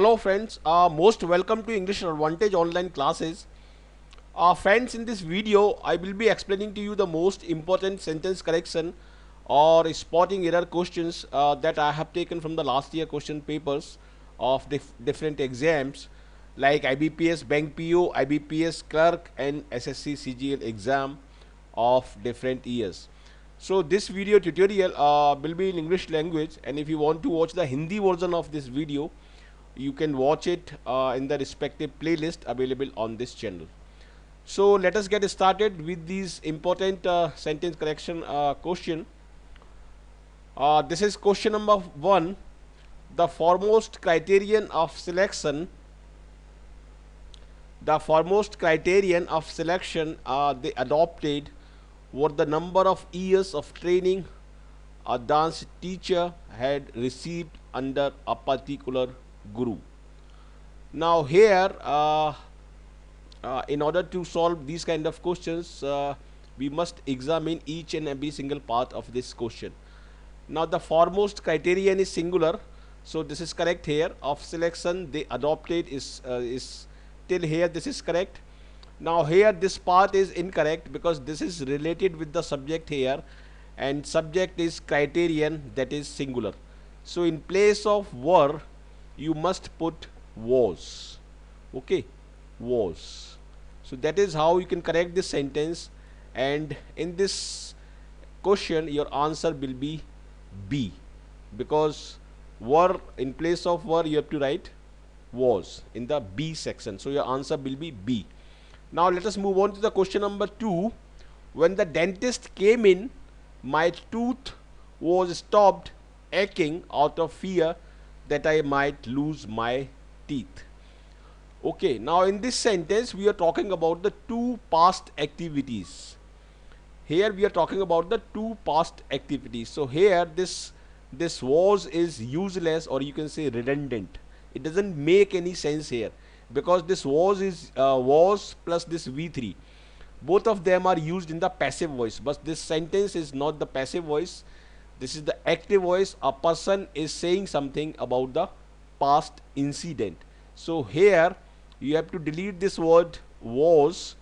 Hello friends, most welcome to English Advantage online classes. Friends, in this video I will be explaining to you the most important sentence correction or spotting error questions that I have taken from the last year question papers of different exams like IBPS Bank PO, IBPS Clerk and SSC CGL exam of different years. So this video tutorial will be in English language, and if you want to watch the Hindi version of this video, you can watch it in the respective playlist available on this channel. So let us get started with these important sentence correction question. This is question number 1. The foremost criterion of selection they adopted were the number of years of training a dance teacher had received under a particular guru. Now here, in order to solve these kind of questions, we must examine each and every single part of this question. Now the foremost criterion is singular, so this is correct here. Of selection they adopted is till here this is correct. Now here this part is incorrect because this is related with the subject here, and subject is criterion, that is singular. So in place of were you must put was. Okay, was. So that is how you can correct this sentence, and in this question your answer will be B, because were in place of were you have to write was in the B section. So your answer will be B. Now let us move on to the question number 2. When the dentist came in, my tooth was stopped aching out of fear that I might lose my teeth. Okay, now in this sentence we are talking about the two past activities. Here we are talking about the two past activities. So here this was is useless, or you can say redundant. It doesn't make any sense here, because this was is was plus this V3. Both of them are used in the passive voice, but this sentence is not the passive voice. This is the active voice. A person is saying something about the past incident. So here you have to delete this word was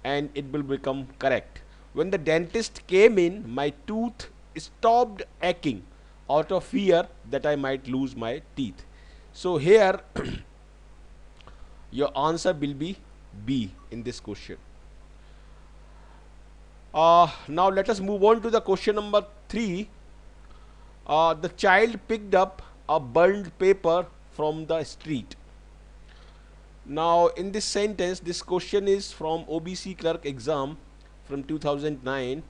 and it will become correct. When the dentist came in, my tooth stopped aching out of fear that I might lose my teeth. So here your answer will be B in this question. Now let us move on to the question number 3. The child picked up a burned paper from the street. Now in this sentence, this question is from OBC clerk exam from 2009.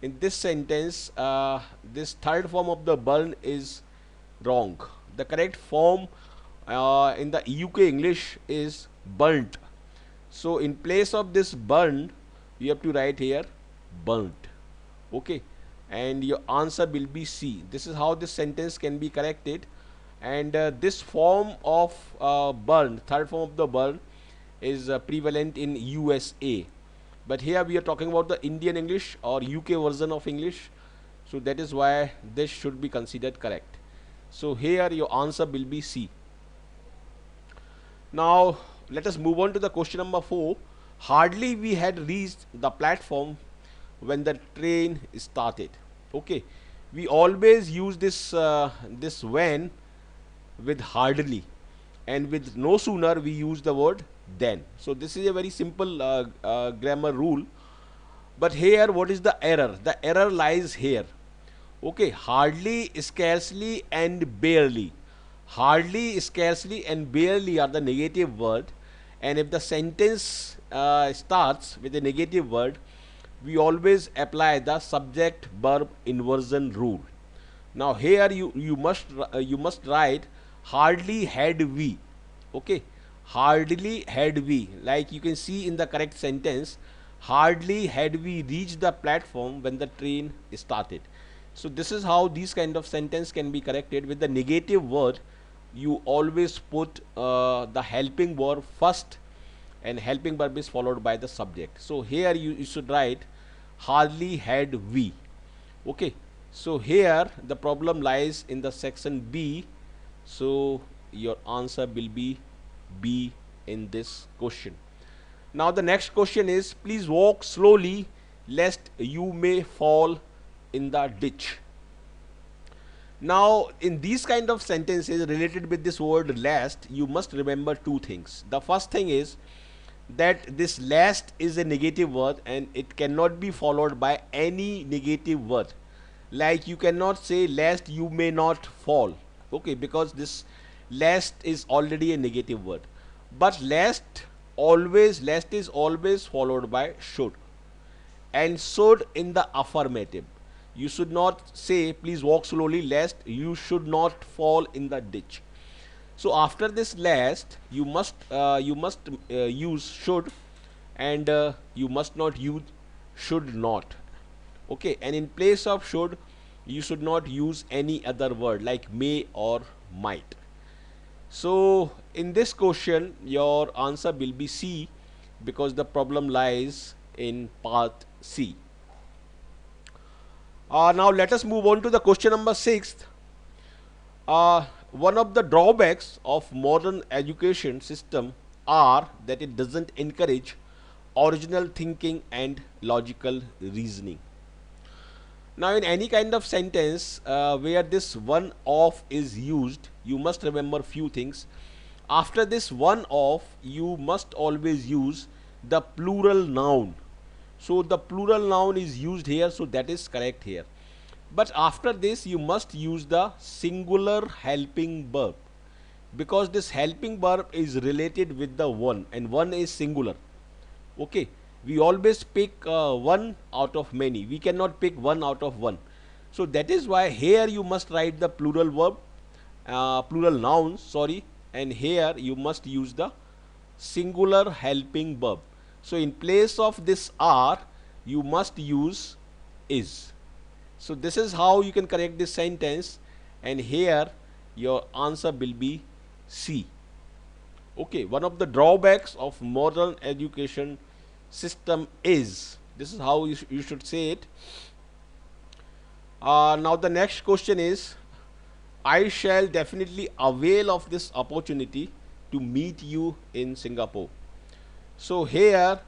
In this sentence, this third form of the burn is wrong. The correct form in the UK English is burnt. So in place of this burned, you have to write here burnt. Okay, and your answer will be C. This is how this sentence can be corrected. And this form of burn, third form of the burn, is prevalent in USA, but here we are talking about the Indian English or UK version of English, so that is why this should be considered correct. So here your answer will be C. Now let us move on to the question number 4. Hardly we had reached the platform when the train started. Okay, we always use this this when with hardly, and with no sooner we use the word then. So this is a very simple grammar rule. But here what is the error? The error lies here. Okay, hardly, scarcely and barely. Hardly, scarcely and barely are the negative word, and if the sentence starts with a negative word, we always apply the subject verb inversion rule. Now here you must write hardly had we. Okay, hardly had we, like you can see in the correct sentence, hardly had we reached the platform when the train started. So this is how these kind of sentence can be corrected. With the negative word, you always put the helping verb first, and helping verb is followed by the subject. So here you should write hardly had we. Okay, so here the problem lies in the section B. So your answer will be B in this question. Now the next question is, please walk slowly lest you may fall in the ditch. Now in these kind of sentences related with this word lest, you must remember two things. The first thing is that this lest is a negative word and it cannot be followed by any negative word. Like you cannot say lest you may not fall, okay, because this lest is already a negative word. But lest is always followed by should, and should in the affirmative. You should not say please walk slowly lest you should not fall in the ditch. So after this lest, you must use should, and you must not use should not. Okay, and in place of should, you should not use any other word like may or might. So in this question, your answer will be C, because the problem lies in part C. Now let us move on to the question number 6. One of the drawbacks of modern education system are that it doesn't encourage original thinking and logical reasoning. Now in any kind of sentence where this one of is used, you must remember few things. After this one of, you must always use the plural noun. So the plural noun is used here, so that is correct here. But after this you must use the singular helping verb, because this helping verb is related with the one, and one is singular. Okay, we always pick one out of many, we cannot pick one out of one. So that is why here you must write the plural verb, plural nouns, sorry, and here you must use the singular helping verb. So in place of this are, you must use is. So this is how you can correct this sentence, and here your answer will be C. Okay, one of the drawbacks of modern education system is, this is how you should say it. Now the next question is, I shall definitely avail of this opportunity to meet you in Singapore. So here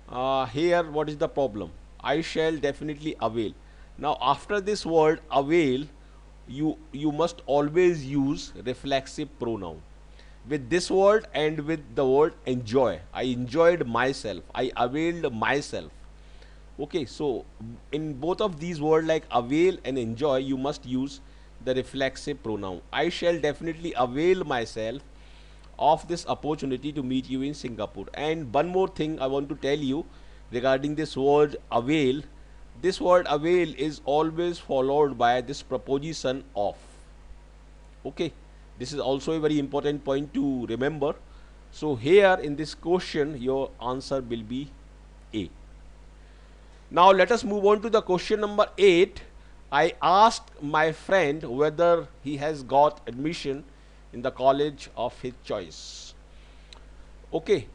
what is the problem? I shall definitely avail. Now after this word avail, you must always use reflexive pronoun with this word and with the word enjoy. I enjoyed myself, I availed myself. Okay, so in both of these words like avail and enjoy, you must use the reflexive pronoun. I shall definitely avail myself of this opportunity to meet you in Singapore. And one more thing I want to tell you regarding this word avail. This word avail is always followed by this preposition of. Okay, this is also a very important point to remember. So here in this question, your answer will be A. Now let us move on to the question number 8. I asked my friend whether he has got admission in the college of his choice. Okay,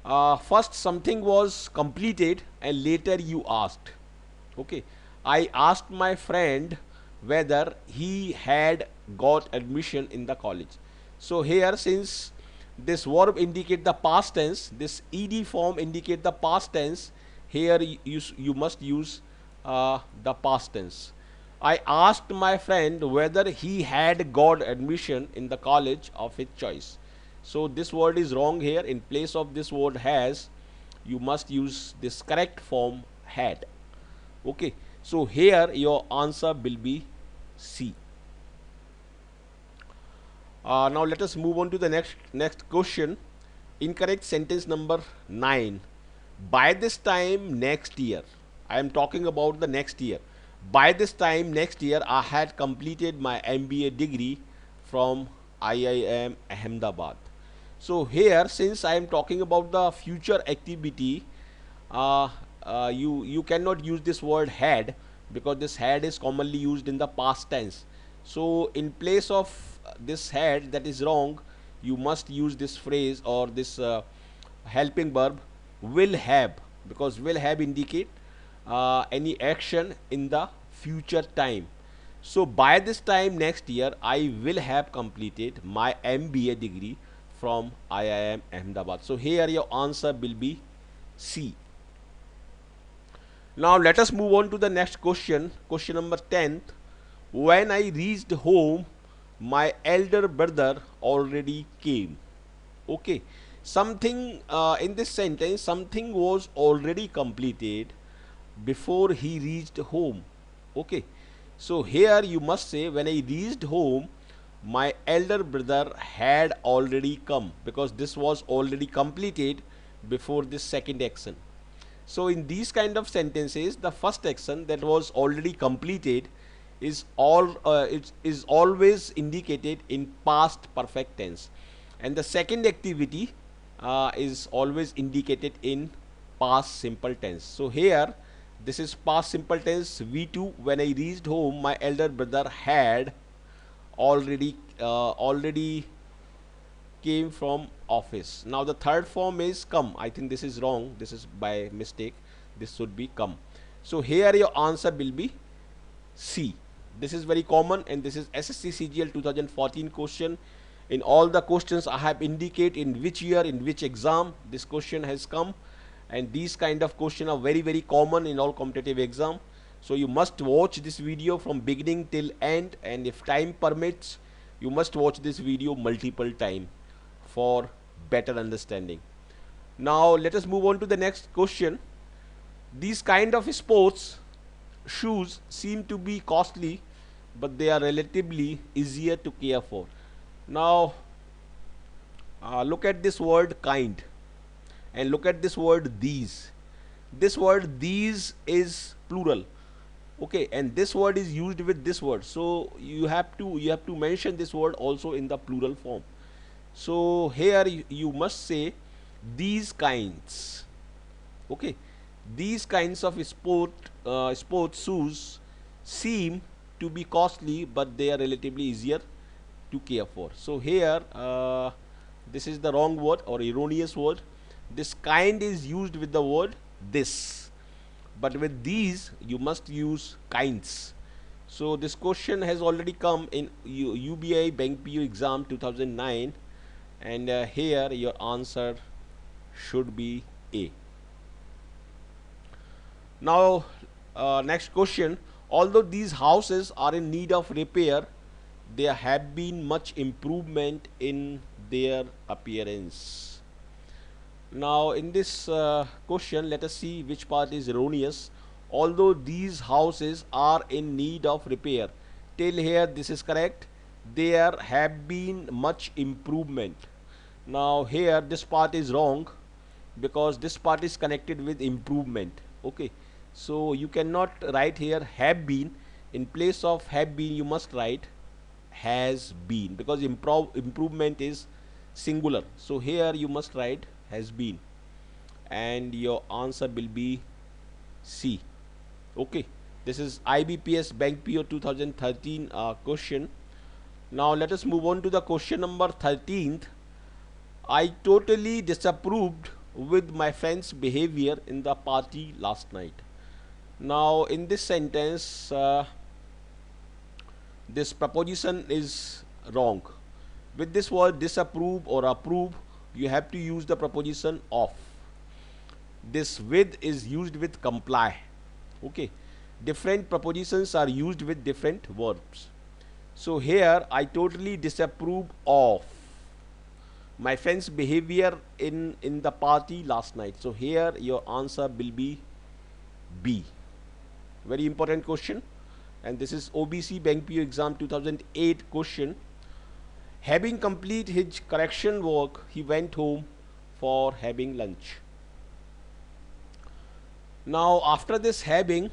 first something was completed and later you asked. Okay, I asked my friend whether he had got admission in the college. So here, since this verb indicate the past tense, this ed form indicate the past tense, here you must use the past tense. I asked my friend whether he had got admission in the college of his choice. So this word is wrong here. In place of this word has, you must use this correct form had. Okay, so here your answer will be C. Now let us move on to the next question. Incorrect sentence number 9. By this time next year, I am talking about the next year. By this time next year, I had completed my MBA degree from IIM Ahmedabad. So here, since I am talking about the future activity, you cannot use this word had, because this had is commonly used in the past tense. So in place of this had, that is wrong, you must use this phrase or this helping verb will have, because will have indicate any action in the future time. So by this time next year, I will have completed my MBA degree from IIM Ahmedabad. So here your answer will be C. Now let us move on to the next question. Question number 10th. When I reached home, my elder brother already came. Okay. Something in this sentence, something was already completed before he reached home. Okay. So here you must say, when I reached home, my elder brother had already come, because this was already completed before this second action. So in these kind of sentences, the first action that was already completed is always indicated in past perfect tense, and the second activity is always indicated in past simple tense. So here this is past simple tense V2. When I reached home, my elder brother had already came from office. Now the third form is come. I think this is wrong. This is by mistake. This should be come. So here your answer will be C. This is very common, and this is SSC CGL 2014 question. In all the questions I have indicate in which year, in which exam this question has come, and these kind of questions are very common in all competitive exam. So you must watch this video from beginning till end, and if time permits, you must watch this video multiple times for better understanding. Now let us move on to the next question. These kind of sports shoes seem to be costly, but they are relatively easier to care for. Now look at this word kind, and look at this word these. This word these is plural. Okay, and this word is used with this word, so you have to mention this word also in the plural form. So here you must say these kinds. Okay, these kinds of sport shoes seem to be costly, but they are relatively easier to care for. So here this is the wrong word or erroneous word. This kind is used with the word this, but with these you must use kinds. So this question has already come in UBI Bank PU exam 2009, and here your answer should be A. Now next question. Although these houses are in need of repair, there have been much improvement in their appearance. Now in this question, let us see which part is erroneous. Although these houses are in need of repair, till here this is correct. There have been much improvement. Now here this part is wrong, because this part is connected with improvement. Okay, so you cannot write here have been. In place of have been you must write has been, because improvement is singular. So here you must write has been, and your answer will be C. Okay, this is IBPS Bank PO 2013 question. Now let us move on to the question number 13th. I totally disapproved with my friend's behavior in the party last night. Now in this sentence, this preposition is wrong. With this word disapprove or approve, you have to use the preposition of. This with is used with comply. Okay, different prepositions are used with different verbs. So here I totally disapprove of my friend's behavior in the party last night. So here your answer will be B. Very important question, and this is OBC Bank PO exam 2008 question. Having complete his correction work, he went home for having lunch. Now after this having,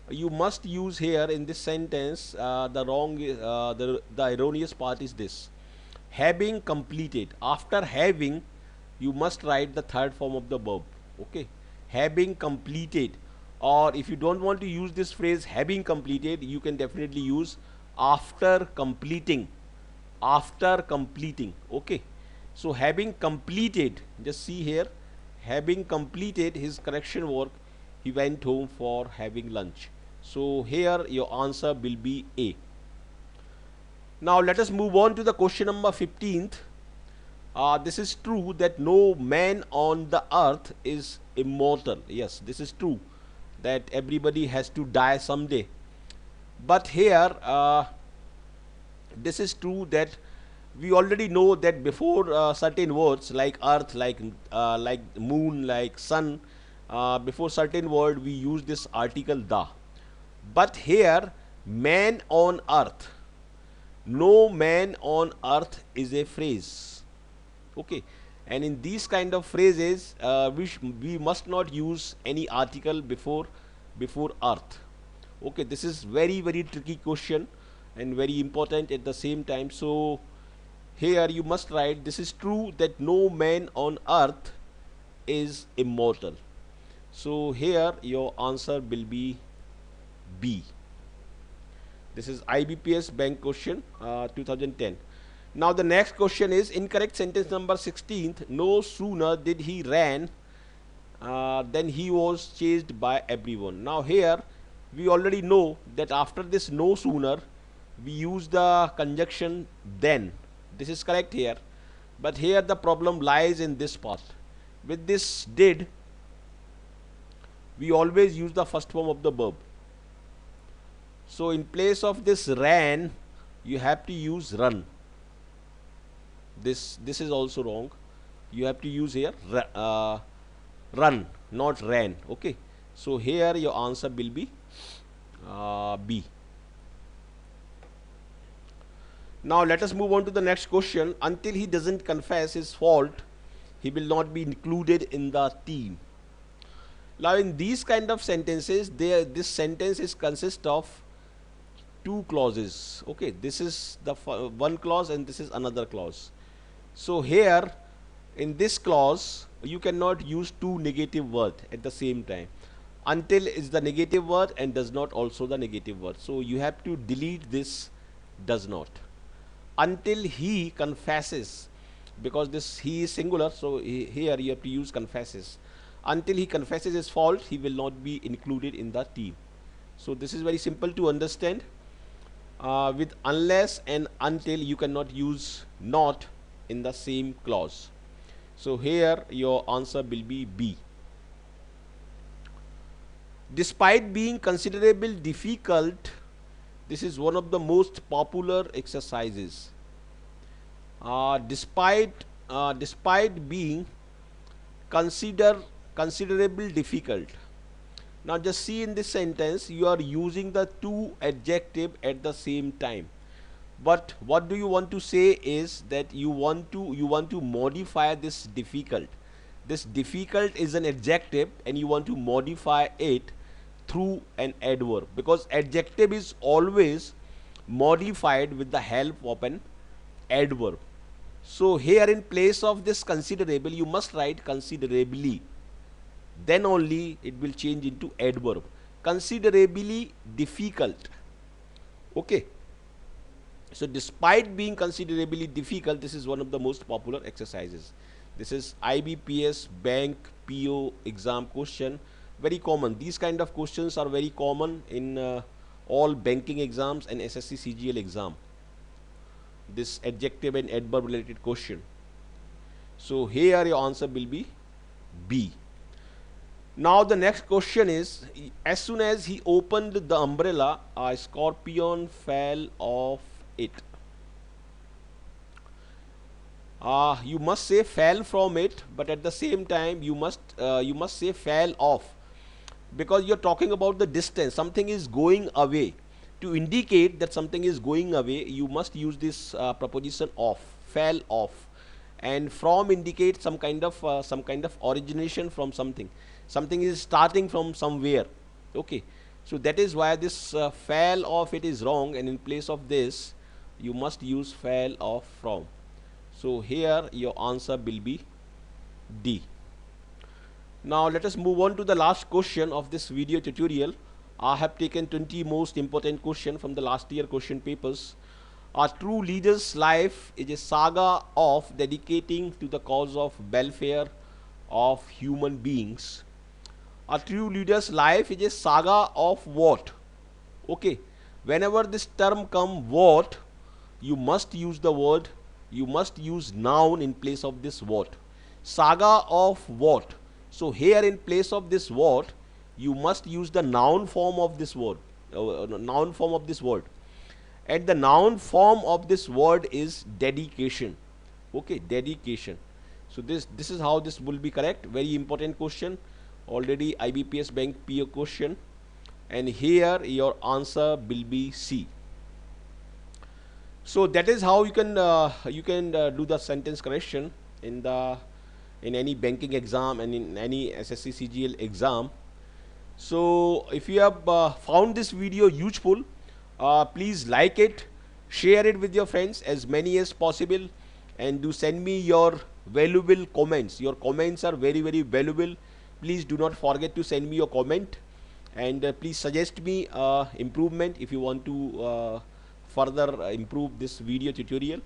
you must use here in this sentence the erroneous part is this: having completed. After having, you must write the third form of the verb. Okay, having completed. Or if you don't want to use this phrase having completed, you can definitely use after completing. After completing. Okay, so having completed, just see here, having completed his correction work, he went home for having lunch. So here your answer will be A. Now let us move on to the question number 15th. This is true that no man on the earth is immortal. Yes, this is true that everybody has to die someday. But here, this is true that we already know that before certain words like earth, like moon, like sun, before certain word we use this article the. But here, man on earth, no man on earth is a phrase. Okay, and in these kind of phrases, we must not use any article before earth. Okay, this is very tricky question and very important at the same time. So here you must write, this is true that no man on earth is immortal. So here your answer will be B. This is IBPS bank question 2010. Now the next question is incorrect sentence number 16th. No sooner did he ran than he was chased by everyone. Now here we already know that after this no sooner we use the conjunction then. This is correct here, but here the problem lies in this part. With this did, we always use the first form of the verb. So in place of this ran, you have to use run. This is also wrong. You have to use here run, not ran. Okay, so here your answer will be B. Now let us move on to the next question. Until he doesn't confess his fault, he will not be included in the team. Now in these kind of sentences, this sentence is consist of two clauses. Okay, this is the one clause and this is another clause. So here in this clause you cannot use two negative words at the same time. Until is the negative word and does not also the negative word. So you have to delete this does not. Until he confesses, because this he is singular, so here you have to use confesses. Until he confesses his fault, he will not be included in the team. So this is very simple to understand. With unless and until you cannot use not in the same clause. So here your answer will be B. Despite being considerable difficult, this is one of the most popular exercises. Despite being considerable difficult. Now just see in this sentence you are using the two adjective at the same time. But what do you want to say is that you want to modify this difficult. This difficult is an adjective and you want to modify it through an adverb, because adjective is always modified with the help of an adverb. So here in place of this considerable you must write considerably, then only it will change into adverb. Considerably difficult. Okay, so despite being considerably difficult, this is one of the most popular exercises. This is IBPS bank PO exam question, very common. These kind of questions are very common in all banking exams and SSC CGL exam. This adjective and adverb related question. So here your answer will be B. Now the next question is, as soon as he opened the umbrella, a scorpion fell off it. You must say fell from it, but at the same time you must say fell off, because you're talking about the distance. Something is going away. To indicate that something is going away, you must use this preposition off, fell off, and from indicates some kind of origination from something. Something is starting from somewhere. Okay, so that is why this fell off it is wrong, and in place of this you must use fell off from. So here your answer will be D. Now let us move on to the last question of this video tutorial. I have taken 20 most important questions from the last year question papers. A true leader's life is a saga of dedicating to the cause of welfare of human beings. A true leader's life is a saga of what? Okay, whenever this term come what, you must use the word, you must use noun in place of this what. Saga of what. So here in place of this what, you must use the noun form of this word, noun form of this word. And the noun form of this word is dedication. Okay, dedication. So this is how this will be correct. Very important question, already IBPS bank PO question, and here your answer will be C. So that is how you can do the sentence correction in the in any banking exam and in any SSC CGL exam. So if you have found this video useful, please like it, share it with your friends as many as possible, and do send me your valuable comments. Your comments are very valuable. Please do not forget to send me your comment, and please suggest me improvement if you want to further improve this video tutorial.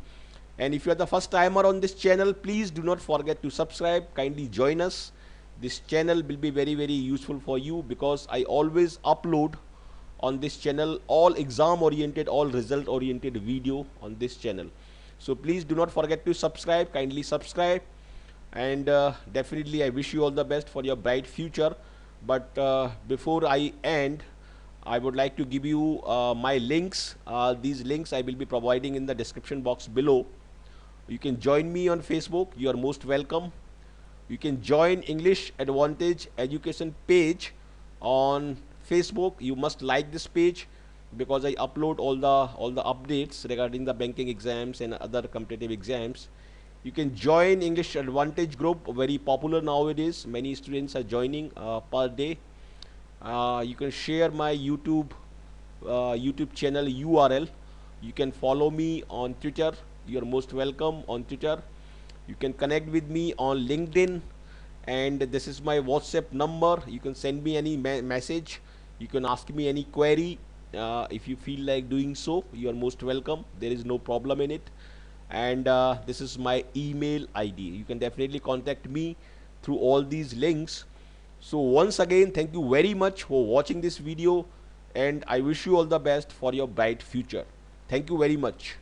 And if you are the first timer on this channel, please do not forget to subscribe. Kindly join us. This channel will be very useful for you, because I always upload on this channel all exam oriented, all result oriented video on this channel. So please do not forget to subscribe. Kindly subscribe, and definitely I wish you all the best for your bright future. But before I end, I would like to give you my links. These links I will be providing in the description box below. You can join me on Facebook. You are most welcome. You can join English Advantage Education page on Facebook. You must like this page, because I upload all the updates regarding the banking exams and other competitive exams. You can join English Advantage group, very popular nowadays. Many students are joining per day. You can share my YouTube channel URL. You can follow me on Twitter. You are most welcome on Twitter. You can connect with me on LinkedIn, and this is my WhatsApp number. You can send me any message. You can ask me any query. If you feel like doing so, you are most welcome. There is no problem in it. And this is my email ID. You can definitely contact me through all these links. So once again, thank you very much for watching this video, and I wish you all the best for your bright future. Thank you very much.